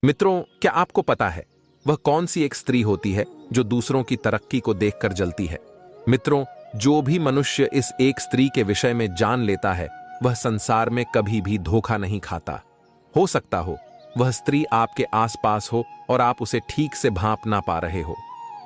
मित्रों, क्या आपको पता है वह कौन सी एक स्त्री होती है जो दूसरों की तरक्की को देखकर जलती है? मित्रों, जो भी मनुष्य इस एक स्त्री के विषय में जान लेता है वह संसार में कभी भी धोखा नहीं खाता। हो सकता हो वह स्त्री आपके आसपास हो और आप उसे ठीक से भांप ना पा रहे हो।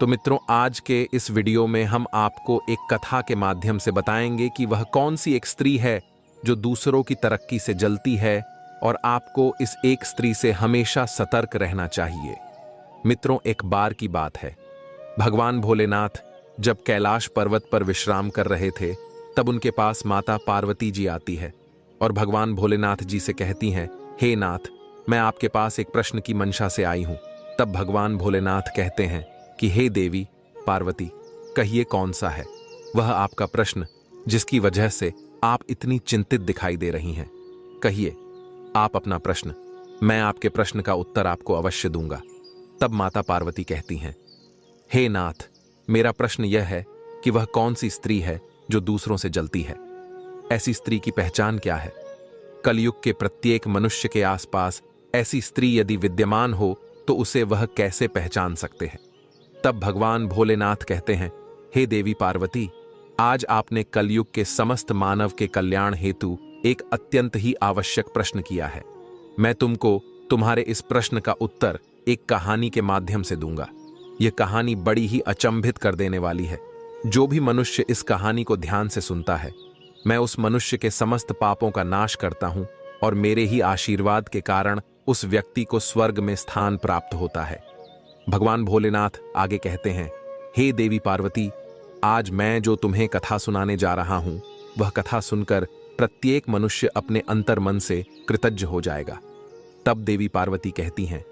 तो मित्रों, आज के इस वीडियो में हम आपको एक कथा के माध्यम से बताएंगे कि वह कौन सी एक स्त्री है जो दूसरों की तरक्की से जलती है और आपको इस एक स्त्री से हमेशा सतर्क रहना चाहिए। मित्रों, एक बार की बात है, भगवान भोलेनाथ जब कैलाश पर्वत पर विश्राम कर रहे थे तब उनके पास माता पार्वती जी आती है और भगवान भोलेनाथ जी से कहती हैं, हे नाथ, मैं आपके पास एक प्रश्न की मंशा से आई हूं। तब भगवान भोलेनाथ कहते हैं कि हे देवी पार्वती, कहिए कौन सा है वह आपका प्रश्न जिसकी वजह से आप इतनी चिंतित दिखाई दे रही हैं। कहिए आप अपना प्रश्न, मैं आपके प्रश्न का उत्तर आपको अवश्य दूंगा। तब माता पार्वती कहती हैं, हे नाथ, मेरा प्रश्न यह है कि वह कौन सी स्त्री है जो दूसरों से जलती है? ऐसी स्त्री की पहचान क्या है? कलयुग के प्रत्येक मनुष्य के आसपास ऐसी स्त्री यदि विद्यमान हो तो उसे वह कैसे पहचान सकते हैं? तब भगवान भोलेनाथ कहते हैं, हे देवी पार्वती, आज आपने कलयुग के समस्त मानव के कल्याण हेतु एक अत्यंत ही आवश्यक प्रश्न किया है। मैं तुमको तुम्हारे इस प्रश्न का उत्तर एक कहानी के माध्यम से दूंगा। यह कहानी बड़ी ही अचंभित कर देने वाली है। जो भी मनुष्य इस कहानी को ध्यान से सुनता है, मैं उस मनुष्य के समस्त पापों का नाश करता हूं और मेरे ही आशीर्वाद के कारण उस व्यक्ति को स्वर्ग में स्थान प्राप्त होता है। भगवान भोलेनाथ आगे कहते हैं, हे देवी पार्वती, आज मैं जो तुम्हें कथा सुनाने जा रहा हूं वह कथा सुनकर प्रत्येक मनुष्य अपने अंतर मन से कृतज्ञ हो जाएगा। तब देवी पार्वती कहती हैं,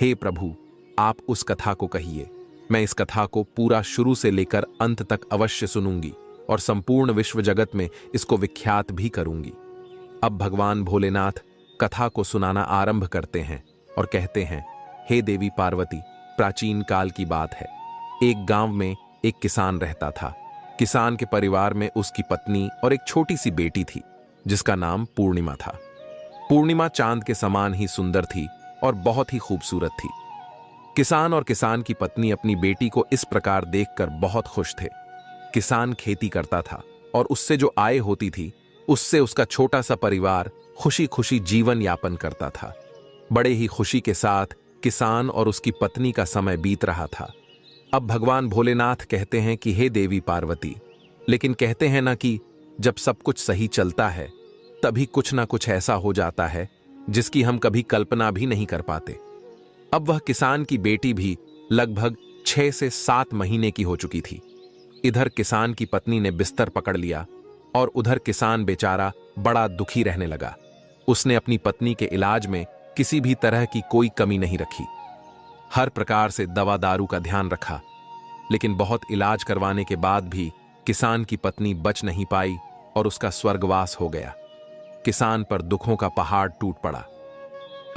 हे प्रभु, आप उस कथा को कहिए। मैं इस कथा को पूरा शुरू से लेकर अंत तक अवश्य सुनूंगी और संपूर्ण विश्व जगत में इसको विख्यात भी करूंगी। अब भगवान भोलेनाथ कथा को सुनाना आरंभ करते हैं और कहते हैं, हे देवी पार्वती, प्राचीन काल की बात है। एक गांव में एक किसान रहता था। किसान के परिवार में उसकी पत्नी और एक छोटी सी बेटी थी जिसका नाम पूर्णिमा था। पूर्णिमा चांद के समान ही सुंदर थी और बहुत ही खूबसूरत थी। किसान और किसान की पत्नी अपनी बेटी को इस प्रकार देखकर बहुत खुश थे। किसान खेती करता था और उससे जो आय होती थी उससे उसका छोटा सा परिवार खुशी खुशी जीवन यापन करता था। बड़े ही खुशी के साथ किसान और उसकी पत्नी का समय बीत रहा था। अब भगवान भोलेनाथ कहते हैं कि हे देवी पार्वती, लेकिन कहते हैं ना कि जब सब कुछ सही चलता है तभी कुछ ना कुछ ऐसा हो जाता है जिसकी हम कभी कल्पना भी नहीं कर पाते। अब वह किसान की बेटी भी लगभग 6 से 7 महीने की हो चुकी थी। इधर किसान की पत्नी ने बिस्तर पकड़ लिया और उधर किसान बेचारा बड़ा दुखी रहने लगा। उसने अपनी पत्नी के इलाज में किसी भी तरह की कोई कमी नहीं रखी। हर प्रकार से दवा दारू का ध्यान रखा, लेकिन बहुत इलाज करवाने के बाद भी किसान की पत्नी बच नहीं पाई और उसका स्वर्गवास हो गया। किसान पर दुखों का पहाड़ टूट पड़ा।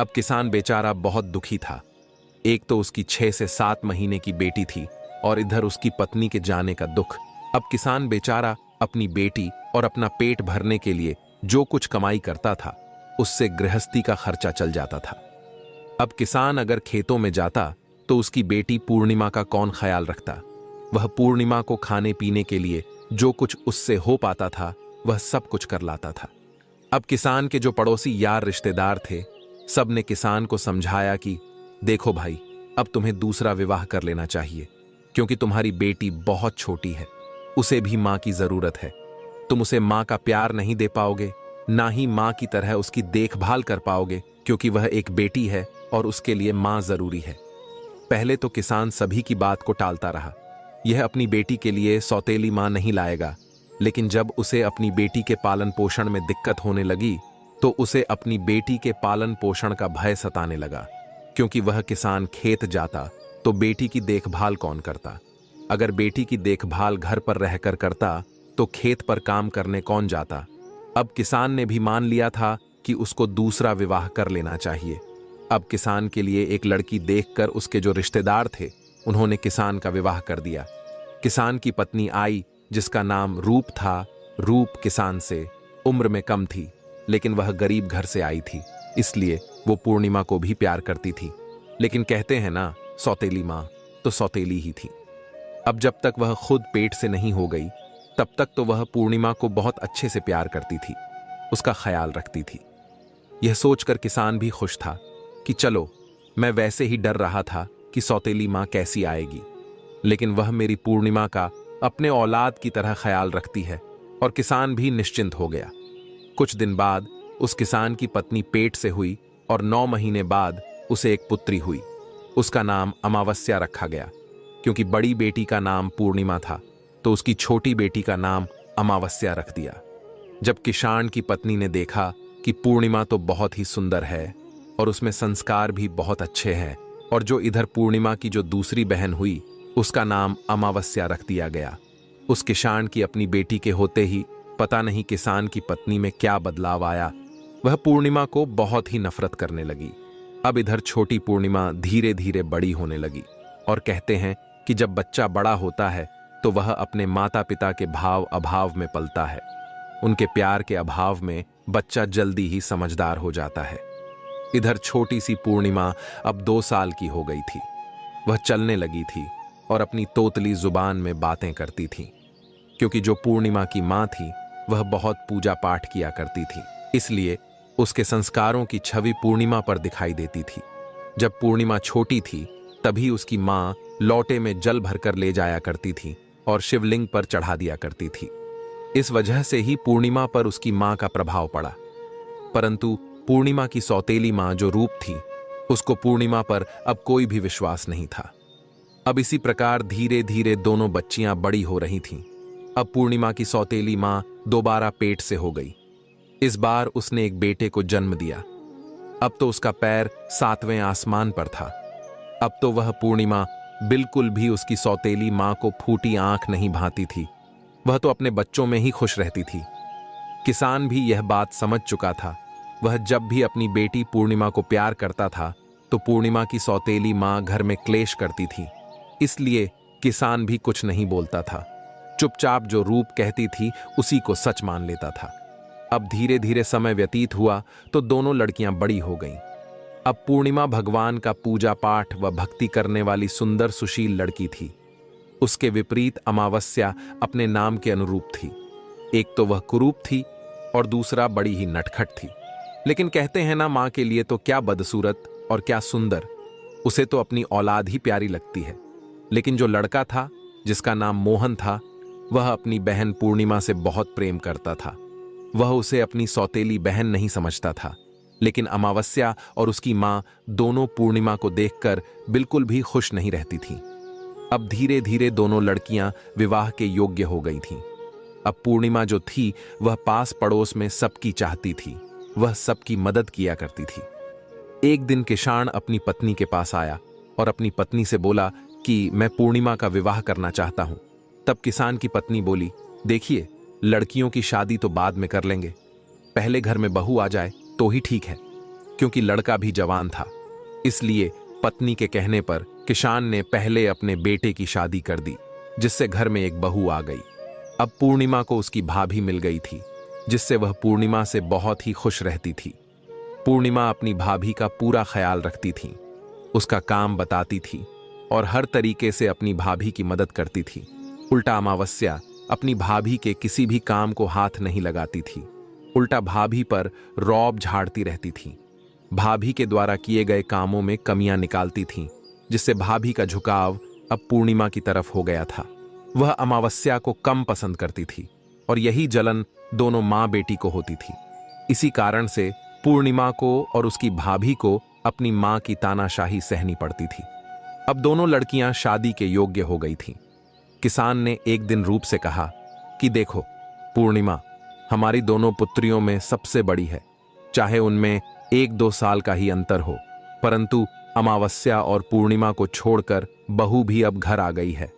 अब किसान बेचारा बहुत दुखी था। एक तो उसकी 6 से 7 महीने की बेटी थी और इधर उसकी पत्नी के जाने का दुख। अब किसान बेचारा अपनी बेटी और अपना पेट भरने के लिए जो कुछ कमाई करता था उससे गृहस्थी का खर्चा चल जाता था। अब किसान अगर खेतों में जाता तो उसकी बेटी पूर्णिमा का कौन ख्याल रखता? वह पूर्णिमा को खाने पीने के लिए जो कुछ उससे हो पाता था वह सब कुछ कर लाता था। अब किसान के जो पड़ोसी यार रिश्तेदार थे, सब ने किसान को समझाया कि देखो भाई, अब तुम्हें दूसरा विवाह कर लेना चाहिए क्योंकि तुम्हारी बेटी बहुत छोटी है, उसे भी मां की जरूरत है। तुम उसे मां का प्यार नहीं दे पाओगे, ना ही मां की तरह उसकी देखभाल कर पाओगे क्योंकि वह एक बेटी है और उसके लिए मां जरूरी है। पहले तो किसान सभी की बात को टालता रहा। यह अपनी बेटी के लिए सौतेली मां नहीं लाएगा, लेकिन जब उसे अपनी बेटी के पालन पोषण में दिक्कत होने लगी तो उसे अपनी बेटी के पालन पोषण का भय सताने लगा क्योंकि वह किसान खेत जाता तो बेटी की देखभाल कौन करता? अगर बेटी की देखभाल घर पर रहकर करता तो खेत पर काम करने कौन जाता? अब किसान ने भी मान लिया था कि उसको दूसरा विवाह कर लेना चाहिए। अब किसान के लिए एक लड़की देखकर उसके जो रिश्तेदार थे उन्होंने किसान का विवाह कर दिया। किसान की पत्नी आई जिसका नाम रूप था। रूप किसान से उम्र में कम थी, लेकिन वह गरीब घर से आई थी, इसलिए वो पूर्णिमा को भी प्यार करती थी। लेकिन कहते हैं ना, सौतेली माँ तो सौतेली ही थी। अब जब तक वह खुद पेट से नहीं हो गई, तब तक तो वह पूर्णिमा को बहुत अच्छे से प्यार करती थी, उसका ख्याल रखती थी। यह सोचकर किसान भी खुश था कि चलो, मैं वैसे ही डर रहा था कि सौतेली माँ कैसी आएगी, लेकिन वह मेरी पूर्णिमा का अपने औलाद की तरह ख्याल रखती है। और किसान भी निश्चिंत हो गया। कुछ दिन बाद उस किसान की पत्नी पेट से हुई और 9 महीने बाद उसे एक पुत्री हुई। उसका नाम अमावस्या रखा गया, क्योंकि बड़ी बेटी का नाम पूर्णिमा था, तो उसकी छोटी बेटी का नाम अमावस्या रख दिया। जब किसान की पत्नी ने देखा कि पूर्णिमा तो बहुत ही सुंदर है और उसमें संस्कार भी बहुत अच्छे हैं, और जो इधर पूर्णिमा की जो दूसरी बहन हुई उसका नाम अमावस्या रख दिया गया। उस किसान की अपनी बेटी के होते ही पता नहीं किसान की पत्नी में क्या बदलाव आया, वह पूर्णिमा को बहुत ही नफरत करने लगी। अब इधर छोटी पूर्णिमा धीरे धीरे बड़ी होने लगी, और कहते हैं कि जब बच्चा बड़ा होता है तो वह अपने माता पिता के भाव अभाव में पलता है। उनके प्यार के अभाव में बच्चा जल्दी ही समझदार हो जाता है। इधर छोटी सी पूर्णिमा अब 2 साल की हो गई थी। वह चलने लगी थी और अपनी तोतली जुबान में बातें करती थी, क्योंकि जो पूर्णिमा की माँ थी वह बहुत पूजा पाठ किया करती थी, इसलिए उसके संस्कारों की छवि पूर्णिमा पर दिखाई देती थी। जब पूर्णिमा छोटी थी तभी उसकी माँ लोटे में जल भरकर ले जाया करती थी और शिवलिंग पर चढ़ा दिया करती थी। इस वजह से ही पूर्णिमा पर उसकी माँ का प्रभाव पड़ा। परंतु पूर्णिमा की सौतेली माँ जो रूप थी, उसको पूर्णिमा पर अब कोई भी विश्वास नहीं था। अब इसी प्रकार धीरे धीरे दोनों बच्चियां बड़ी हो रही थीं। अब पूर्णिमा की सौतेली माँ दोबारा पेट से हो गई। इस बार उसने एक बेटे को जन्म दिया। अब तो उसका पैर 7वें आसमान पर था। अब तो वह पूर्णिमा बिल्कुल भी उसकी सौतेली माँ को फूटी आंख नहीं भाती थी। वह तो अपने बच्चों में ही खुश रहती थी। किसान भी यह बात समझ चुका था। वह जब भी अपनी बेटी पूर्णिमा को प्यार करता था तो पूर्णिमा की सौतेली माँ घर में क्लेश करती थी, इसलिए किसान भी कुछ नहीं बोलता था। चुपचाप जो रूप कहती थी उसी को सच मान लेता था। अब धीरे धीरे समय व्यतीत हुआ तो दोनों लड़कियां बड़ी हो गईं। अब पूर्णिमा भगवान का पूजा पाठ व भक्ति करने वाली सुंदर सुशील लड़की थी। उसके विपरीत अमावस्या अपने नाम के अनुरूप थी। एक तो वह कुरूप थी और दूसरा बड़ी ही नटखट थी। लेकिन कहते हैं ना, माँ के लिए तो क्या बदसूरत और क्या सुंदर, उसे तो अपनी औलाद ही प्यारी लगती है। लेकिन जो लड़का था, जिसका नाम मोहन था, वह अपनी बहन पूर्णिमा से बहुत प्रेम करता था। वह उसे अपनी सौतेली बहन नहीं समझता था। लेकिन अमावस्या और उसकी माँ दोनों पूर्णिमा को देखकर बिल्कुल भी खुश नहीं रहती थीं। अब धीरे धीरे दोनों लड़कियां विवाह के योग्य हो गई थीं। अब पूर्णिमा जो थी वह पास पड़ोस में सबकी चाहती थी, वह सबकी मदद किया करती थी। एक दिन किसान अपनी पत्नी के पास आया और अपनी पत्नी से बोला कि मैं पूर्णिमा का विवाह करना चाहता हूं। तब किसान की पत्नी बोली, देखिए, लड़कियों की शादी तो बाद में कर लेंगे, पहले घर में बहू आ जाए तो ही ठीक है। क्योंकि लड़का भी जवान था, इसलिए पत्नी के कहने पर किसान ने पहले अपने बेटे की शादी कर दी, जिससे घर में एक बहू आ गई। अब पूर्णिमा को उसकी भाभी मिल गई थी, जिससे वह पूर्णिमा से बहुत ही खुश रहती थी। पूर्णिमा अपनी भाभी का पूरा ख्याल रखती थी, उसका काम बताती थी और हर तरीके से अपनी भाभी की मदद करती थी। उल्टा अमावस्या अपनी भाभी के किसी भी काम को हाथ नहीं लगाती थी, उल्टा भाभी पर रौब झाड़ती रहती थी। भाभी के द्वारा किए गए कामों में कमियां निकालती थीं, जिससे भाभी का झुकाव अब पूर्णिमा की तरफ हो गया था। वह अमावस्या को कम पसंद करती थी और यही जलन दोनों माँ बेटी को होती थी। इसी कारण से पूर्णिमा को और उसकी भाभी को अपनी माँ की तानाशाही सहनी पड़ती थी। अब दोनों लड़कियां शादी के योग्य हो गई थीं। किसान ने एक दिन रूप से कहा कि देखो पूर्णिमा, हमारी दोनों पुत्रियों में सबसे बड़ी है, चाहे उनमें 1-2 साल का ही अंतर हो, परंतु अमावस्या और पूर्णिमा को छोड़कर बहू भी अब घर आ गई है।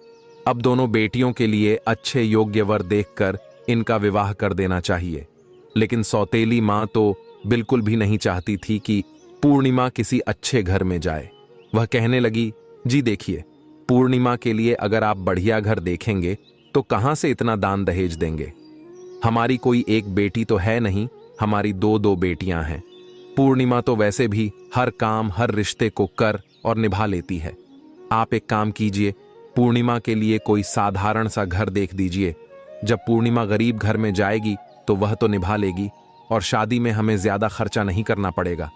अब दोनों बेटियों के लिए अच्छे योग्य वर देखकर इनका विवाह कर देना चाहिए। लेकिन सौतेली माँ तो बिल्कुल भी नहीं चाहती थी कि पूर्णिमा किसी अच्छे घर में जाए। वह कहने लगी, जी देखिए, पूर्णिमा के लिए अगर आप बढ़िया घर देखेंगे तो कहां से इतना दान दहेज देंगे? हमारी कोई एक बेटी तो है नहीं, हमारी 2-2 बेटियां हैं। पूर्णिमा तो वैसे भी हर काम हर रिश्ते को कर और निभा लेती है। आप एक काम कीजिए, पूर्णिमा के लिए कोई साधारण सा घर देख दीजिए। जब पूर्णिमा गरीब घर में जाएगी तो वह तो निभा लेगी और शादी में हमें ज्यादा खर्चा नहीं करना पड़ेगा।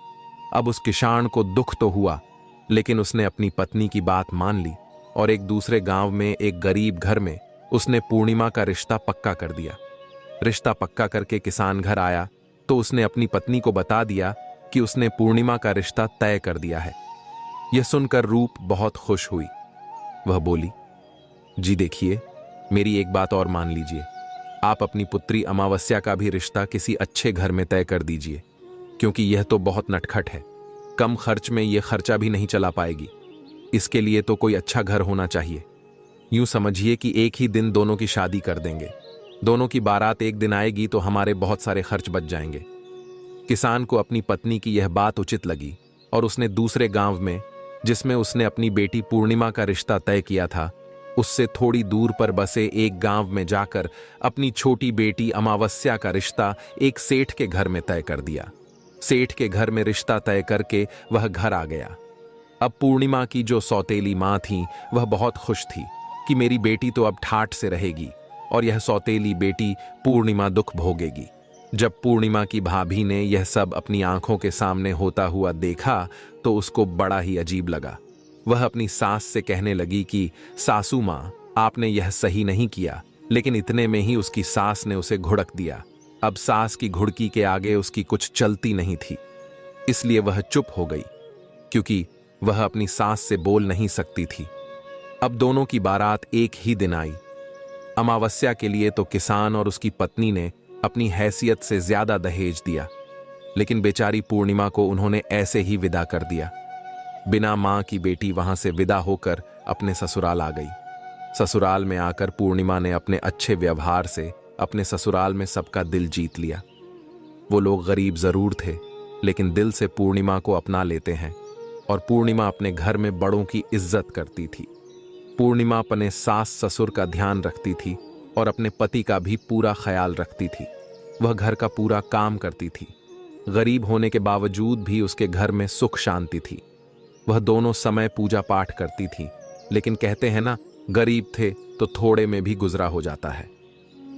अब उस किसान को दुख तो हुआ, लेकिन उसने अपनी पत्नी की बात मान ली और एक दूसरे गांव में एक गरीब घर में उसने पूर्णिमा का रिश्ता पक्का कर दिया। रिश्ता पक्का करके किसान घर आया तो उसने अपनी पत्नी को बता दिया कि उसने पूर्णिमा का रिश्ता तय कर दिया है। यह सुनकर रूप बहुत खुश हुई। वह बोली, जी देखिए, मेरी एक बात और मान लीजिए, आप अपनी पुत्री अमावस्या का भी रिश्ता किसी अच्छे घर में तय कर दीजिए, क्योंकि यह तो बहुत नटखट है। कम खर्च में यह खर्चा भी नहीं चला पाएगी। इसके लिए तो कोई अच्छा घर होना चाहिए। यूं समझिए कि एक ही दिन दोनों की शादी कर देंगे। दोनों की बारात एक दिन आएगी तो हमारे बहुत सारे खर्च बच जाएंगे। किसान को अपनी पत्नी की यह बात उचित लगी और उसने दूसरे गांव में, जिसमें उसने अपनी बेटी पूर्णिमा का रिश्ता तय किया था, उससे थोड़ी दूर पर बसे एक गांव में जाकर अपनी छोटी बेटी अमावस्या का रिश्ता एक सेठ के घर में तय कर दिया। सेठ के घर में रिश्ता तय करके वह घर आ गया। अब पूर्णिमा की जो सौतेली मां थी वह बहुत खुश थी कि मेरी बेटी तो अब ठाठ से रहेगी और यह सौतेली बेटी पूर्णिमा दुख भोगेगी। जब पूर्णिमा की भाभी ने यह सब अपनी आंखों के सामने होता हुआ देखा तो उसको बड़ा ही अजीब लगा। वह अपनी सास से कहने लगी कि सासू मां, आपने यह सही नहीं किया, लेकिन इतने में ही उसकी सास ने उसे घुड़क दिया। अब सास की घुड़की के आगे उसकी कुछ चलती नहीं थी, इसलिए वह चुप हो गई, क्योंकि वह अपनी सास से बोल नहीं सकती थी। अब दोनों की बारात एक ही दिन आई। अमावस्या के लिए तो किसान और उसकी पत्नी ने अपनी हैसियत से ज्यादा दहेज दिया, लेकिन बेचारी पूर्णिमा को उन्होंने ऐसे ही विदा कर दिया। बिना मां की बेटी वहां से विदा होकर अपने ससुराल आ गई। ससुराल में आकर पूर्णिमा ने अपने अच्छे व्यवहार से अपने ससुराल में सबका दिल जीत लिया। वो लोग गरीब जरूर थे, लेकिन दिल से पूर्णिमा को अपना लेते हैं और पूर्णिमा अपने घर में बड़ों की इज्जत करती थी। पूर्णिमा अपने सास ससुर का ध्यान रखती थी और अपने पति का भी पूरा ख्याल रखती थी। वह घर का पूरा काम करती थी। गरीब होने के बावजूद भी उसके घर में सुख शांति थी। वह दोनों समय पूजा पाठ करती थी, लेकिन कहते हैं ना, गरीब थे तो थोड़े में भी गुजरा हो जाता है।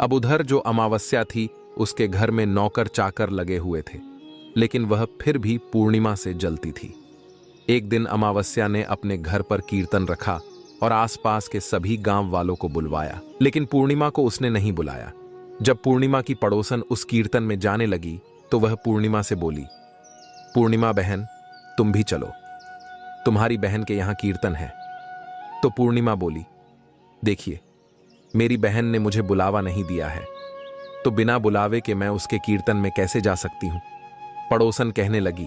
अब उधर जो अमावस्या थी उसके घर में नौकर चाकर लगे हुए थे, लेकिन वह फिर भी पूर्णिमा से जलती थी। एक दिन अमावस्या ने अपने घर पर कीर्तन रखा और आसपास के सभी गांव वालों को बुलवाया, लेकिन पूर्णिमा को उसने नहीं बुलाया। जब पूर्णिमा की पड़ोसन उस कीर्तन में जाने लगी तो वह पूर्णिमा से बोली, पूर्णिमा बहन, तुम भी चलो, तुम्हारी बहन के यहां कीर्तन है। तो पूर्णिमा बोली, देखिए, मेरी बहन ने मुझे बुलावा नहीं दिया है, तो बिना बुलावे के मैं उसके कीर्तन में कैसे जा सकती हूं। पड़ोसन कहने लगी,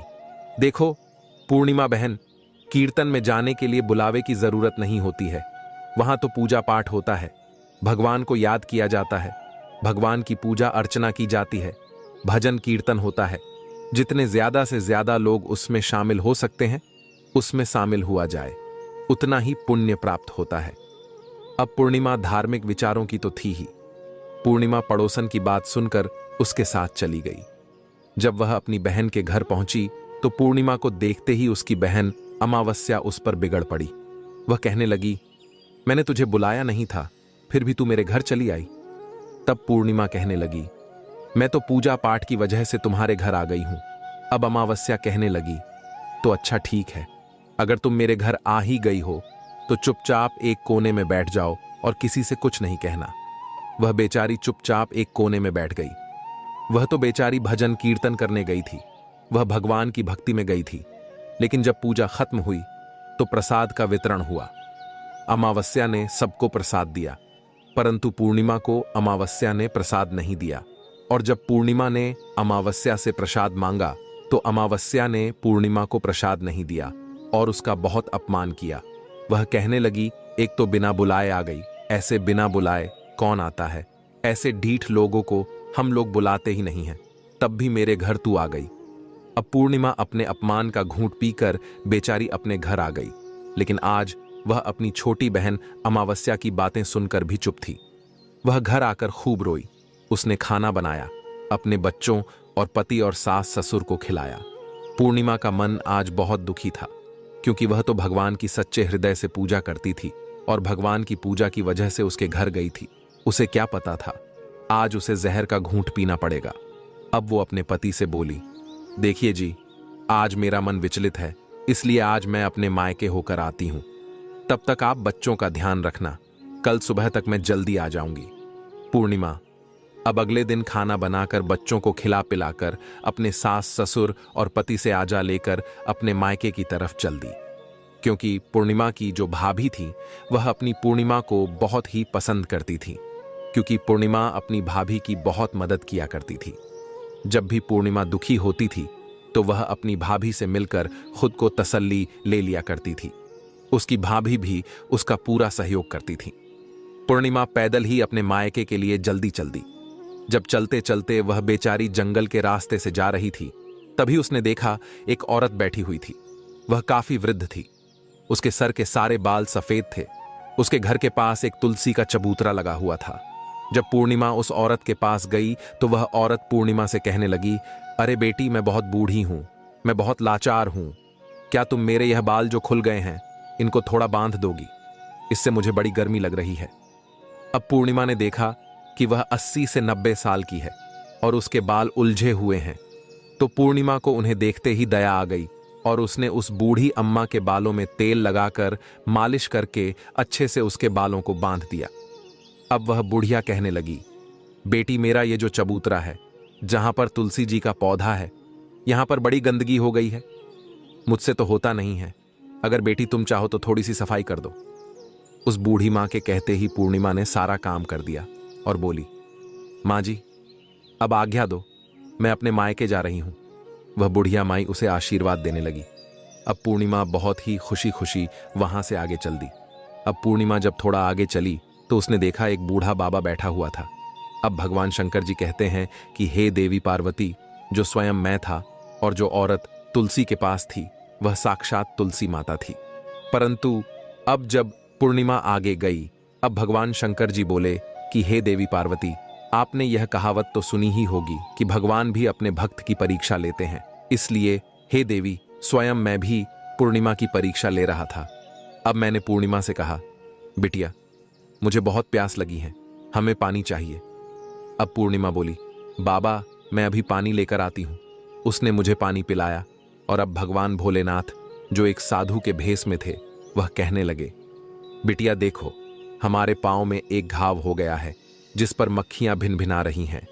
देखो पूर्णिमा बहन, कीर्तन में जाने के लिए बुलावे की जरूरत नहीं होती है। वहां तो पूजा पाठ होता है, भगवान को याद किया जाता है, भगवान की पूजा अर्चना की जाती है, भजन कीर्तन होता है। जितने ज्यादा से ज्यादा लोग उसमें शामिल हो सकते हैं, उसमें शामिल हुआ जाए, उतना ही पुण्य प्राप्त होता है। अब पूर्णिमा धार्मिक विचारों की तो थी ही। पूर्णिमा पड़ोसन की बात सुनकर उसके साथ चली गई। जब वह अपनी बहन के घर पहुंची तो पूर्णिमा को देखते ही उसकी बहन अमावस्या उस पर बिगड़ पड़ी। वह कहने लगी, मैंने तुझे बुलाया नहीं था, फिर भी तू मेरे घर चली आई। तब पूर्णिमा कहने लगी, मैं तो पूजा पाठ की वजह से तुम्हारे घर आ गई हूं। अब अमावस्या कहने लगी, तो अच्छा ठीक है, अगर तुम मेरे घर आ ही गई हो तो चुपचाप एक कोने में बैठ जाओ और किसी से कुछ नहीं कहना। वह बेचारी चुपचाप एक कोने में बैठ गई। वह तो बेचारी भजन कीर्तन करने गई थी, वह भगवान की भक्ति में गई थी। लेकिन जब पूजा खत्म हुई तो प्रसाद का वितरण हुआ। अमावस्या ने सबको प्रसाद दिया, परंतु पूर्णिमा को अमावस्या ने प्रसाद नहीं दिया। और जब पूर्णिमा ने अमावस्या से प्रसाद मांगा तो अमावस्या ने पूर्णिमा को प्रसाद नहीं दिया और उसका बहुत अपमान किया। वह कहने लगी, एक तो बिना बुलाए आ गई, ऐसे बिना बुलाए कौन आता है? ऐसे ढीठ लोगों को हम लोग बुलाते ही नहीं हैं, तब भी मेरे घर तू आ गई। अब पूर्णिमा अपने अपमान का घूंट पीकर बेचारी अपने घर आ गई, लेकिन आज वह अपनी छोटी बहन अमावस्या की बातें सुनकर भी चुप थी। वह घर आकर खूब रोई। उसने खाना बनाया, अपने बच्चों और पति और सास ससुर को खिलाया। पूर्णिमा का मन आज बहुत दुखी था। क्योंकि वह तो भगवान की सच्चे हृदय से पूजा करती थी और भगवान की पूजा की वजह से उसके घर गई थी। उसे क्या पता था आज उसे जहर का घूंट पीना पड़ेगा। अब वो अपने पति से बोली, देखिए जी, आज मेरा मन विचलित है, इसलिए आज मैं अपने मायके होकर आती हूं। तब तक आप बच्चों का ध्यान रखना, कल सुबह तक मैं जल्दी आ जाऊंगी। पूर्णिमा अब अगले दिन खाना बनाकर बच्चों को खिला पिलाकर अपने सास ससुर और पति से आजा लेकर अपने मायके की तरफ चल दी, क्योंकि पूर्णिमा की जो भाभी थी वह अपनी पूर्णिमा को बहुत ही पसंद करती थी, क्योंकि पूर्णिमा अपनी भाभी की बहुत मदद किया करती थी। जब भी पूर्णिमा दुखी होती थी तो वह अपनी भाभी से मिलकर खुद को तसल्ली ले लिया करती थी। उसकी भाभी भी उसका पूरा सहयोग करती थी। पूर्णिमा पैदल ही अपने मायके के लिए जल्दी चल दी। जब चलते चलते वह बेचारी जंगल के रास्ते से जा रही थी, तभी उसने देखा एक औरत बैठी हुई थी। वह काफी वृद्ध थी, उसके सर के सारे बाल सफेद थे। उसके घर के पास एक तुलसी का चबूतरा लगा हुआ था। जब पूर्णिमा उस औरत के पास गई तो वह औरत पूर्णिमा से कहने लगी, अरे बेटी, मैं बहुत बूढ़ी हूं, मैं बहुत लाचार हूं, क्या तुम मेरे यह बाल जो खुल गए हैं इनको थोड़ा बांध दोगी? इससे मुझे बड़ी गर्मी लग रही है। अब पूर्णिमा ने देखा कि वह 80 से 90 साल की है और उसके बाल उलझे हुए हैं, तो पूर्णिमा को उन्हें देखते ही दया आ गई और उसने उस बूढ़ी अम्मा के बालों में तेल लगाकर मालिश करके अच्छे से उसके बालों को बांध दिया। अब वह बुढ़िया कहने लगी, बेटी, मेरा ये जो चबूतरा है, जहां पर तुलसी जी का पौधा है, यहां पर बड़ी गंदगी हो गई है, मुझसे तो होता नहीं है। अगर बेटी तुम चाहो तो थोड़ी सी सफाई कर दो। उस बूढ़ी मां के कहते ही पूर्णिमा ने सारा काम कर दिया और बोली, मां जी, अब आज्ञा दो, मैं अपने मायके जा रही हूं। वह बुढ़िया माई उसे आशीर्वाद देने लगी। अब पूर्णिमा बहुत ही खुशी खुशी वहां से आगे चल दी। अब पूर्णिमा जब थोड़ा आगे चली तो उसने देखा एक बूढ़ा बाबा बैठा हुआ था। अब भगवान शंकर जी कहते हैं कि हे देवी पार्वती, जो स्वयं मैं था और जो औरत तुलसी के पास थी वह साक्षात तुलसी माता थी। परंतु अब जब पूर्णिमा आगे गई, अब भगवान शंकर जी बोले कि हे देवी पार्वती, आपने यह कहावत तो सुनी ही होगी कि भगवान भी अपने भक्त की परीक्षा लेते हैं। इसलिए हे देवी, स्वयं मैं भी पूर्णिमा की परीक्षा ले रहा था। अब मैंने पूर्णिमा से कहा, बिटिया, मुझे बहुत प्यास लगी है, हमें पानी चाहिए। अब पूर्णिमा बोली, बाबा, मैं अभी पानी लेकर आती हूं। उसने मुझे पानी पिलाया और अब भगवान भोलेनाथ, जो एक साधु के भेष में थे, वह कहने लगे, बिटिया देखो, हमारे पांव में एक घाव हो गया है जिस पर मक्खियां भिनभिना रही हैं।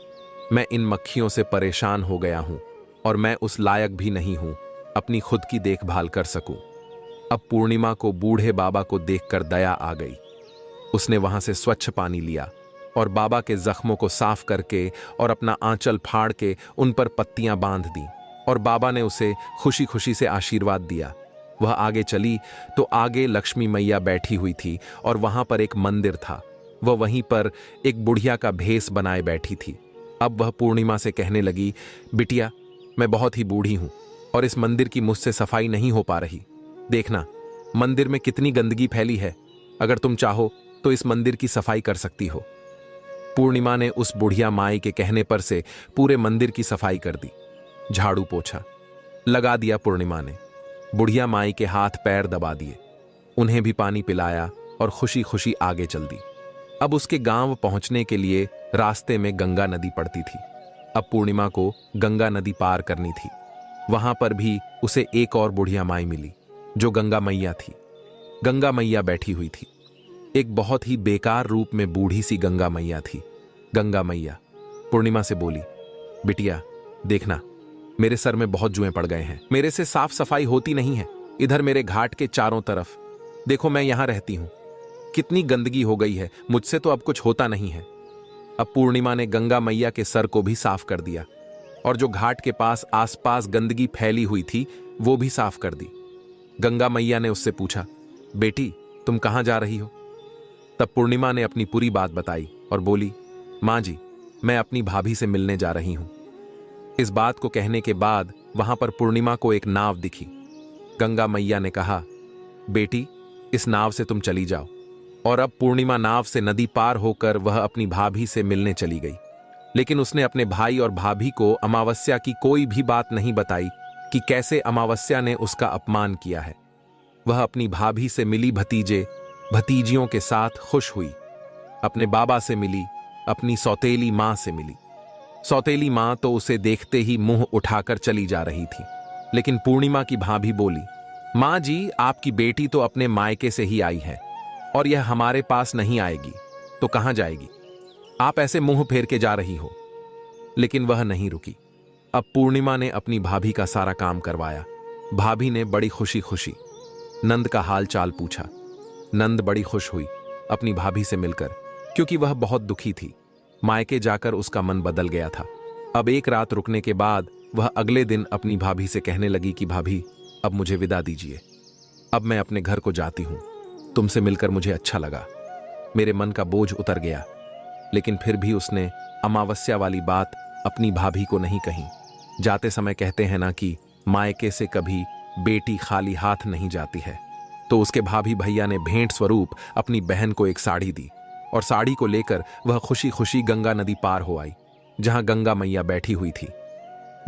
मैं इन मक्खियों से परेशान हो गया हूं और मैं उस लायक भी नहीं हूं अपनी खुद की देखभाल कर सकूं। अब पूर्णिमा को बूढ़े बाबा को देखकर दया आ गई। उसने वहां से स्वच्छ पानी लिया और बाबा के जख्मों को साफ करके और अपना आंचल फाड़ के उन पर पत्तियां बांध दी और बाबा ने उसे खुशी खुशी से आशीर्वाद दिया। वह आगे चली तो आगे लक्ष्मी मैया बैठी हुई थी और वहां पर एक मंदिर था। वह वहीं पर एक बुढ़िया का भेष बनाए बैठी थी। अब वह पूर्णिमा से कहने लगी, बिटिया, मैं बहुत ही बूढ़ी हूं और इस मंदिर की मुझसे सफाई नहीं हो पा रही। देखना, मंदिर में कितनी गंदगी फैली है। अगर तुम चाहो तो इस मंदिर की सफाई कर सकती हो। पूर्णिमा ने उस बुढ़िया माई के कहने पर से पूरे मंदिर की सफाई कर दी। झाड़ू पोछा लगा दिया पूर्णिमा ने। बुढ़िया माई के हाथ पैर दबा दिए, उन्हें भी पानी पिलाया और खुशी खुशी आगे चल दी। अब उसके गांव पहुंचने के लिए रास्ते में गंगा नदी पड़ती थी। अब पूर्णिमा को गंगा नदी पार करनी थी। वहां पर भी उसे एक और बुढ़िया माई मिली जो गंगा मैया थी। गंगा मैया बैठी हुई थी। एक बहुत ही बेकार रूप में बूढ़ी सी गंगा मैया थी। गंगा मैया पूर्णिमा से बोली, बिटिया देखना, मेरे सर में बहुत जुएं पड़ गए हैं, मेरे से साफ सफाई होती नहीं है। इधर मेरे घाट के चारों तरफ देखो, मैं यहां रहती हूं, कितनी गंदगी हो गई है, मुझसे तो अब कुछ होता नहीं है। अब पूर्णिमा ने गंगा मैया के सर को भी साफ कर दिया और जो घाट के पास आसपास गंदगी फैली हुई थी वो भी साफ कर दी। गंगा मैया ने उससे पूछा, बेटी तुम कहां जा रही हो? तब पूर्णिमा ने अपनी पूरी बात बताई और बोली, मां जी, मैं अपनी भाभी से मिलने जा रही हूं। इस बात को कहने के बाद वहां पर पूर्णिमा को एक नाव दिखी। गंगा मैया ने कहा, बेटी इस नाव से तुम चली जाओ। और अब पूर्णिमा नाव से नदी पार होकर वह अपनी भाभी से मिलने चली गई। लेकिन उसने अपने भाई और भाभी को अमावस्या की कोई भी बात नहीं बताई कि कैसे अमावस्या ने उसका अपमान किया है। वह अपनी भाभी से मिली, भतीजे भतीजियों के साथ खुश हुई, अपने बाबा से मिली, अपनी सौतेली मां से मिली। सौतेली मां तो उसे देखते ही मुंह उठाकर चली जा रही थी, लेकिन पूर्णिमा की भाभी बोली, मां जी, आपकी बेटी तो अपने मायके से ही आई है और यह हमारे पास नहीं आएगी तो कहां जाएगी? आप ऐसे मुंह फेर के जा रही हो। लेकिन वह नहीं रुकी। अब पूर्णिमा ने अपनी भाभी का सारा काम करवाया। भाभी ने बड़ी खुशी खुशी नंद का हाल चाल पूछा। नंद बड़ी खुश हुई अपनी भाभी से मिलकर, क्योंकि वह बहुत दुखी थी। मायके जाकर उसका मन बदल गया था। अब एक रात रुकने के बाद वह अगले दिन अपनी भाभी से कहने लगी कि भाभी, अब मुझे विदा दीजिए, अब मैं अपने घर को जाती हूं। तुमसे मिलकर मुझे अच्छा लगा, मेरे मन का बोझ उतर गया। लेकिन फिर भी उसने अमावस्या वाली बात अपनी भाभी को नहीं कही। जाते समय कहते हैं ना कि मायके से कभी बेटी खाली हाथ नहीं जाती है। तो उसके भाभी भैया ने भेंट स्वरूप अपनी बहन को एक साड़ी दी और साड़ी को लेकर वह खुशी खुशी गंगा नदी पार हो आई, जहां गंगा मैया बैठी हुई थी।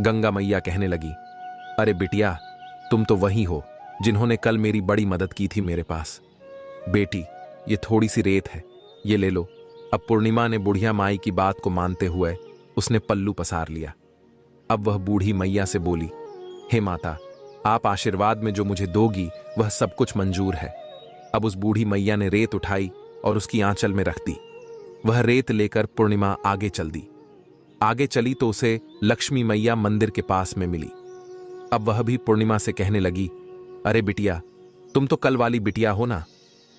गंगा मैया कहने लगी, अरे बिटिया, तुम तो वही हो जिन्होंने कल मेरी बड़ी मदद की थी मेरे पास। बेटी, ये थोड़ी सी रेत है, ये ले लो। अब पूर्णिमा ने बुढ़िया माई की बात को मानते हुए उसने पल्लू पसार लिया। अब वह बूढ़ी मैया से बोली, हे माता, आप आशीर्वाद में जो मुझे दोगी वह सब कुछ मंजूर है। अब उस बूढ़ी मैया ने रेत उठाई और उसकी आंचल में रख दी। वह रेत लेकर पूर्णिमा आगे चल दी। आगे चली तो उसे लक्ष्मी मैया मंदिर के पास में मिली। अब वह भी पूर्णिमा से कहने लगी, अरे बिटिया, तुम तो कल वाली बिटिया हो ना,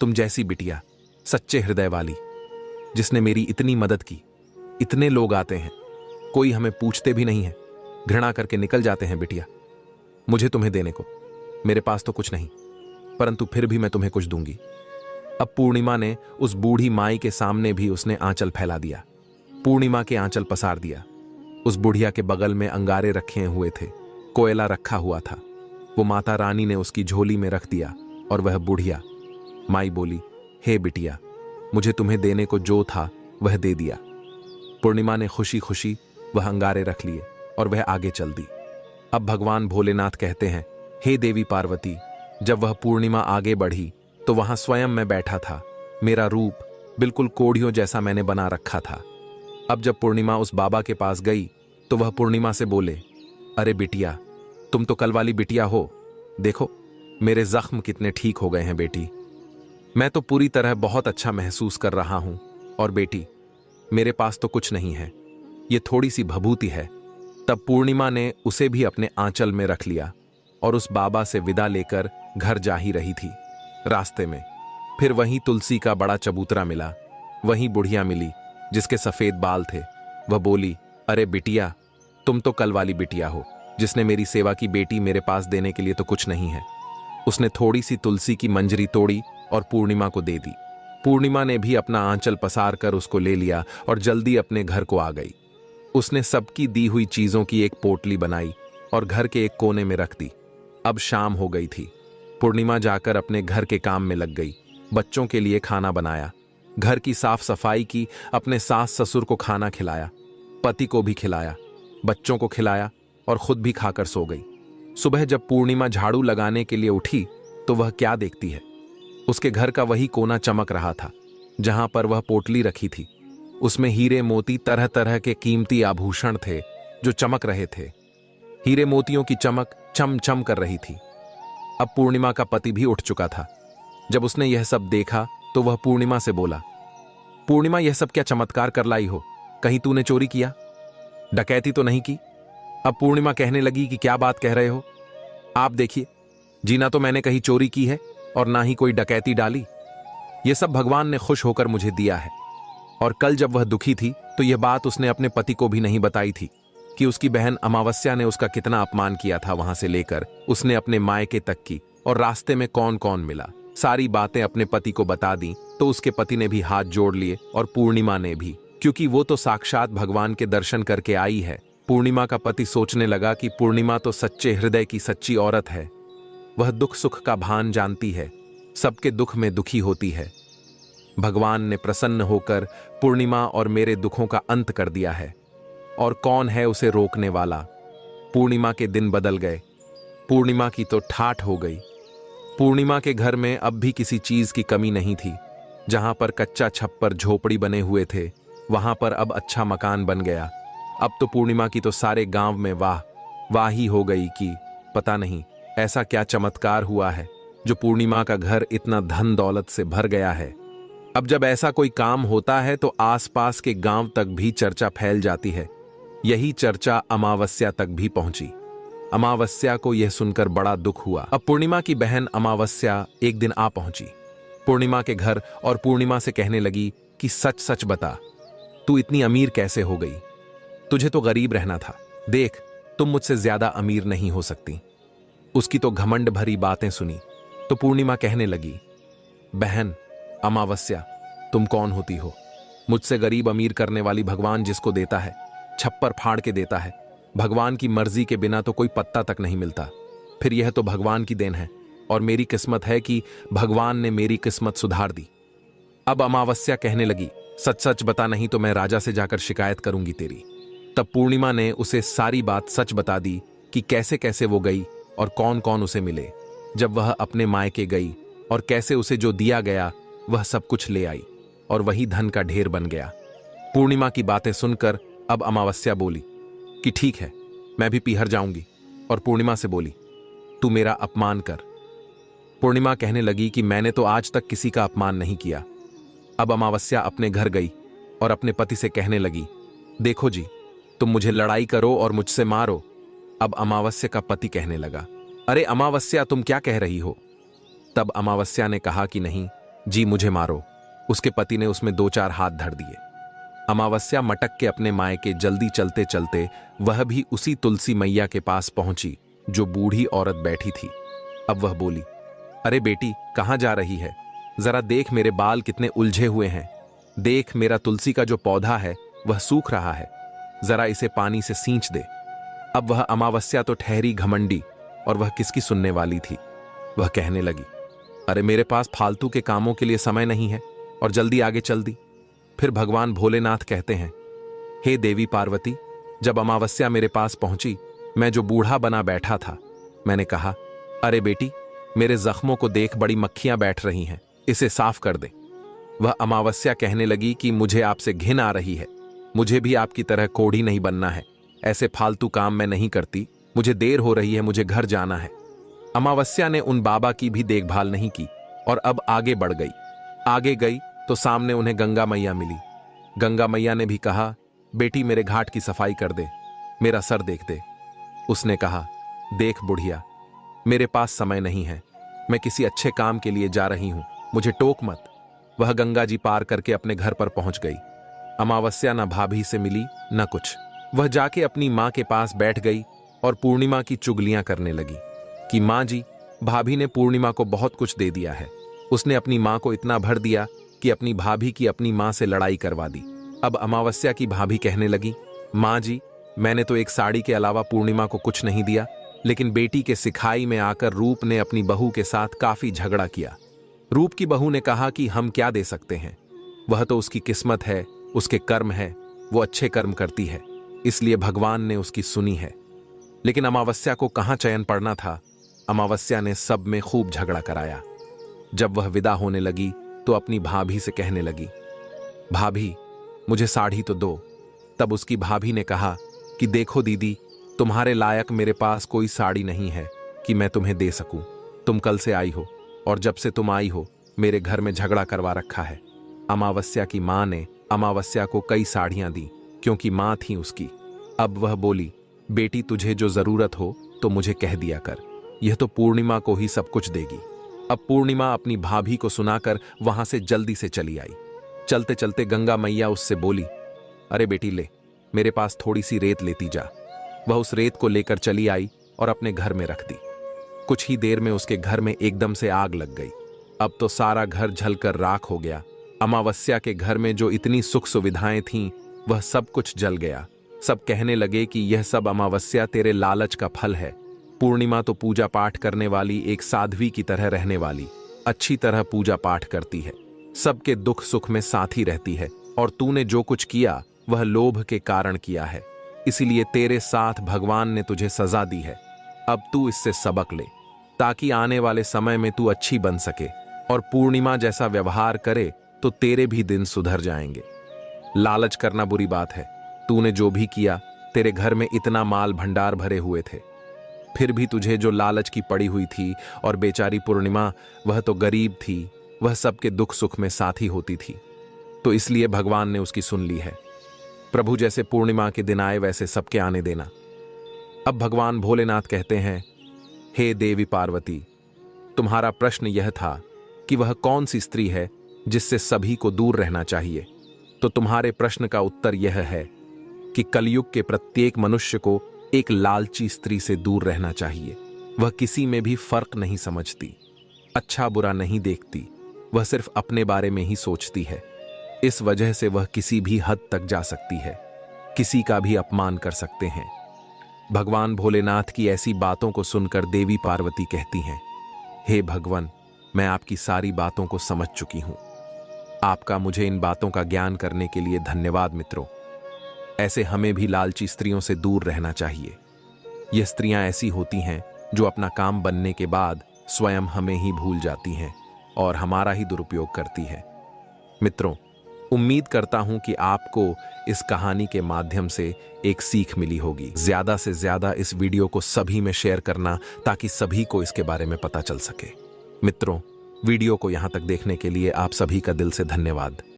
तुम जैसी बिटिया, सच्चे हृदय वाली, जिसने मेरी इतनी मदद की। इतने लोग आते हैं, कोई हमें पूछते भी नहीं है, घृणा करके निकल जाते हैं। बिटिया, मुझे तुम्हें देने को मेरे पास तो कुछ नहीं, परंतु फिर भी मैं तुम्हें कुछ दूंगी। अब पूर्णिमा ने उस बूढ़ी माई के सामने भी उसने आंचल फैला दिया। पूर्णिमा के आंचल पसार दिया। उस बुढ़िया के बगल में अंगारे रखे हुए थे, कोयला रखा हुआ था, वो माता रानी ने उसकी झोली में रख दिया। और वह बुढ़िया माई बोली, हे बिटिया, मुझे तुम्हें देने को जो था वह दे दिया। पूर्णिमा ने खुशी खुशी वह अंगारे रख लिए और वह आगे चल दी। अब भगवान भोलेनाथ कहते हैं, हे देवी पार्वती, जब वह पूर्णिमा आगे बढ़ी तो वहां स्वयं मैं बैठा था। मेरा रूप बिल्कुल कोढ़ियों जैसा मैंने बना रखा था। अब जब पूर्णिमा उस बाबा के पास गई तो वह पूर्णिमा से बोले, अरे बिटिया, तुम तो कल वाली बिटिया हो, देखो मेरे जख्म कितने ठीक हो गए हैं बेटी। मैं तो पूरी तरह बहुत अच्छा महसूस कर रहा हूं। और बेटी, मेरे पास तो कुछ नहीं है, ये थोड़ी सी भभूति है। तब पूर्णिमा ने उसे भी अपने आंचल में रख लिया और उस बाबा से विदा लेकर घर जा ही रही थी। रास्ते में फिर वहीं तुलसी का बड़ा चबूतरा मिला। वहीं बुढ़िया मिली जिसके सफेद बाल थे। वह बोली, अरे बिटिया, तुम तो कल वाली बिटिया हो जिसने मेरी सेवा की। बेटी, मेरे पास देने के लिए तो कुछ नहीं है। उसने थोड़ी सी तुलसी की मंजरी तोड़ी और पूर्णिमा को दे दी। पूर्णिमा ने भी अपना आंचल पसार कर उसको ले लिया और जल्दी अपने घर को आ गई। उसने सबकी दी हुई चीजों की एक पोटली बनाई और घर के एक कोने में रख दी। अब शाम हो गई थी। पूर्णिमा जाकर अपने घर के काम में लग गई। बच्चों के लिए खाना बनाया, घर की साफ सफाई की, अपने सास ससुर को खाना खिलाया, पति को भी खिलाया, बच्चों को खिलाया और खुद भी खाकर सो गई। सुबह जब पूर्णिमा झाड़ू लगाने के लिए उठी तो वह क्या देखती है, उसके घर का वही कोना चमक रहा था जहां पर वह पोटली रखी थी। उसमें हीरे मोती, तरह तरह के कीमती आभूषण थे जो चमक रहे थे। हीरे मोतियों की चमक चम चम कर रही थी। अब पूर्णिमा का पति भी उठ चुका था। जब उसने यह सब देखा तो वह पूर्णिमा से बोला, पूर्णिमा, यह सब क्या चमत्कार कर लाई हो? कहीं तूने चोरी किया, डकैती तो नहीं की? अब पूर्णिमा कहने लगी कि क्या बात कह रहे हो आप? देखिए, जीना तो मैंने कहीं चोरी की है और ना ही कोई डकैती डाली। यह सब भगवान ने खुश होकर मुझे दिया है। और कल जब वह दुखी थी तो यह बात उसने अपने पति को भी नहीं बताई थी कि उसकी बहन अमावस्या ने उसका कितना अपमान किया था। वहां से लेकर उसने अपने मायके तक की और रास्ते में कौन कौन मिला, सारी बातें अपने पति को बता दी। तो उसके पति ने भी हाथ जोड़ लिए और पूर्णिमा ने भी, क्योंकि वो तो साक्षात भगवान के दर्शन करके आई है। पूर्णिमा का पति सोचने लगा कि पूर्णिमा तो सच्चे हृदय की सच्ची औरत है। वह दुख सुख का भान जानती है, सबके दुख में दुखी होती है। भगवान ने प्रसन्न होकर पूर्णिमा और मेरे दुखों का अंत कर दिया है, और कौन है उसे रोकने वाला। पूर्णिमा के दिन बदल गए। पूर्णिमा की तो ठाठ हो गई। पूर्णिमा के घर में अब भी किसी चीज की कमी नहीं थी। जहां पर कच्चा छप्पर झोपड़ी बने हुए थे, वहां पर अब अच्छा मकान बन गया। अब तो पूर्णिमा की तो सारे गांव में वाह वाह ही हो गई कि पता नहीं ऐसा क्या चमत्कार हुआ है जो पूर्णिमा का घर इतना धन दौलत से भर गया है। अब जब ऐसा कोई काम होता है तो आसपास के गांव तक भी चर्चा फैल जाती है। यही चर्चा अमावस्या तक भी पहुंची। अमावस्या को यह सुनकर बड़ा दुख हुआ। अब पूर्णिमा की बहन अमावस्या एक दिन आ पहुंची पूर्णिमा के घर और पूर्णिमा से कहने लगी कि सच सच बता, तू इतनी अमीर कैसे हो गई? तुझे तो गरीब रहना था। देख, तुम मुझसे ज्यादा अमीर नहीं हो सकती। उसकी तो घमंड भरी बातें सुनी तो पूर्णिमा कहने लगी, बहन अमावस्या, तुम कौन होती हो? मुझसे गरीब अमीर करने वाली भगवान जिसको देता है, छप्पर फाड़ के देता है। भगवान की मर्जी के बिना तो कोई पत्ता तक नहीं मिलता। फिर यह तो भगवान की देन है और मेरी किस्मत है कि भगवान ने मेरी किस्मत सुधार दी। अब अमावस्या कहने लगी, सच सच बता, नहीं तो मैं राजा से जाकर शिकायत करूंगी तेरी। तब पूर्णिमा ने उसे सारी बात सच बता दी कि कैसे कैसे वो गई और कौन कौन उसे मिले जब वह अपने मायके गई, और कैसे उसे जो दिया गया वह सब कुछ ले आई और वही धन का ढेर बन गया। पूर्णिमा की बातें सुनकर अब अमावस्या बोली कि ठीक है, मैं भी पीहर जाऊंगी। और पूर्णिमा से बोली, तू मेरा अपमान कर। पूर्णिमा कहने लगी कि मैंने तो आज तक किसी का अपमान नहीं किया। अब अमावस्या अपने घर गई और अपने पति से कहने लगी, देखो जी, तुम मुझे लड़ाई करो और मुझसे मारो। अब अमावस्या का पति कहने लगा, अरे अमावस्या, तुम क्या कह रही हो? तब अमावस्या ने कहा कि नहीं जी, मुझे मारो। उसके पति ने उसमें दो चार हाथ धर दिए। अमावस्या मटक के अपने मायके जल्दी चलते चलते वह भी उसी तुलसी मैया के पास पहुंची जो बूढ़ी औरत बैठी थी। अब वह बोली, अरे बेटी, कहां जा रही है? जरा देख, मेरे बाल कितने उलझे हुए हैं। देख, मेरा तुलसी का जो पौधा है वह सूख रहा है, जरा इसे पानी से सींच दे। अब वह अमावस्या तो ठहरी घमंडी, और वह किसकी सुनने वाली थी। वह कहने लगी, अरे मेरे पास फालतू के कामों के लिए समय नहीं है, और जल्दी आगे चल दी। फिर भगवान भोलेनाथ कहते हैं, हे देवी पार्वती, जब अमावस्या मेरे पास पहुंची, मैं जो बूढ़ा बना बैठा था, मैंने कहा, अरे बेटी, मेरे जख्मों को देख, बड़ी मक्खियां बैठ रही हैं, इसे साफ कर दे। वह अमावस्या कहने लगी कि मुझे आपसे घिन आ रही है, मुझे भी आपकी तरह कोढ़ी नहीं बनना है, ऐसे फालतू काम मैं नहीं करती, मुझे देर हो रही है, मुझे घर जाना है। अमावस्या ने उन बाबा की भी देखभाल नहीं की और अब आगे बढ़ गई। आगे गई तो सामने उन्हें गंगा मैया मिली। गंगा मैया ने भी कहा, बेटी, मेरे घाट की सफाई कर दे, मेरा सर देख दे। उसने कहा, देख बुढ़िया, मेरे पास समय नहीं है, मैं किसी अच्छे काम के लिए जा रही हूं, मुझे टोक मत। वह गंगा जी पार करके अपने घर पर पहुंच गई। अमावस्या न भाभी से मिली न कुछ। वह जाके अपनी मां के पास बैठ गई और पूर्णिमा की चुगलियां करने लगी कि मां जी, भाभी ने पूर्णिमा को बहुत कुछ दे दिया है। उसने अपनी मां को इतना भर दिया कि अपनी भाभी की अपनी मां से लड़ाई करवा दी। अब अमावस्या की भाभी कहने लगी, मां जी, मैंने तो एक साड़ी के अलावा पूर्णिमा को कुछ नहीं दिया, लेकिन बेटी के सिखाई में आकर रूप ने अपनी बहू के साथ काफी झगड़ा किया। रूप की बहू ने कहा कि हम क्या दे सकते हैं, वह तो उसकी किस्मत है, उसके कर्म है, वो अच्छे कर्म करती है, इसलिए भगवान ने उसकी सुनी है। लेकिन अमावस्या को कहां चयन पड़ना था। अमावस्या ने सब में खूब झगड़ा कराया। जब वह विदा होने लगी तो अपनी भाभी से कहने लगी, भाभी, मुझे साड़ी तो दो। तब उसकी भाभी ने कहा कि देखो दीदी, तुम्हारे लायक मेरे पास कोई साड़ी नहीं है कि मैं तुम्हें दे सकूं। तुम कल से आई हो और जब से तुम आई हो मेरे घर में झगड़ा करवा रखा है। अमावस्या की मां ने अमावस्या को कई साड़ियां दी क्योंकि मां थी उसकी। अब वह बोली, बेटी, तुझे जो जरूरत हो तो मुझे कह दिया कर, यह तो पूर्णिमा को ही सब कुछ देगी। अब पूर्णिमा अपनी भाभी को सुनाकर वहां से जल्दी से चली आई। चलते चलते गंगा मैया उससे बोली, अरे बेटी, ले, मेरे पास थोड़ी सी रेत लेती जा। वह उस रेत को लेकर चली आई और अपने घर में रख दी। कुछ ही देर में उसके घर में एकदम से आग लग गई। अब तो सारा घर जलकर राख हो गया। अमावस्या के घर में जो इतनी सुख सुविधाएं थीं, वह सब कुछ जल गया। सब कहने लगे कि यह सब अमावस्या तेरे लालच का फल है। पूर्णिमा तो पूजा पाठ करने वाली एक साध्वी की तरह रहने वाली, अच्छी तरह पूजा पाठ करती है, सबके दुख सुख में साथी रहती है, और तूने जो कुछ किया वह लोभ के कारण किया है, इसीलिए तेरे साथ भगवान ने तुझे सजा दी है। अब तू इससे सबक ले। ताकि आने वाले समय में तू अच्छी बन सके और पूर्णिमा जैसा व्यवहार करे तो तेरे भी दिन सुधर जाएंगे। लालच करना बुरी बात है। तूने जो भी किया, तेरे घर में इतना माल भंडार भरे हुए थे, फिर भी तुझे जो लालच की पड़ी हुई थी। और बेचारी पूर्णिमा, वह तो गरीब थी, वह सबके दुख सुख में साथी होती थी, तो इसलिए भगवान ने उसकी सुन ली है। प्रभु जैसे पूर्णिमा के दिन आए वैसे सबके आने देना। अब भगवान भोलेनाथ कहते हैं, हे देवी पार्वती, तुम्हारा प्रश्न यह था कि वह कौन सी स्त्री है जिससे सभी को दूर रहना चाहिए। तो तुम्हारे प्रश्न का उत्तर यह है कि कलयुग के प्रत्येक मनुष्य को एक लालची स्त्री से दूर रहना चाहिए। वह किसी में भी फर्क नहीं समझती, अच्छा बुरा नहीं देखती, वह सिर्फ अपने बारे में ही सोचती है। इस वजह से वह किसी भी हद तक जा सकती है, किसी का भी अपमान कर सकते हैं। भगवान भोलेनाथ की ऐसी बातों को सुनकर देवी पार्वती कहती हैं, हे भगवान, मैं आपकी सारी बातों को समझ चुकी हूं। आपका मुझे इन बातों का ज्ञान करने के लिए धन्यवाद। मित्रों, ऐसे हमें भी लालची स्त्रियों से दूर रहना चाहिए। ये स्त्रियां ऐसी होती हैं जो अपना काम बनने के बाद स्वयं हमें ही भूल जाती हैं और हमारा ही दुरुपयोग करती हैं। मित्रों, उम्मीद करता हूं कि आपको इस कहानी के माध्यम से एक सीख मिली होगी। ज्यादा से ज्यादा इस वीडियो को सभी में शेयर करना ताकि सभी को इसके बारे में पता चल सके। मित्रों, वीडियो को यहां तक देखने के लिए आप सभी का दिल से धन्यवाद।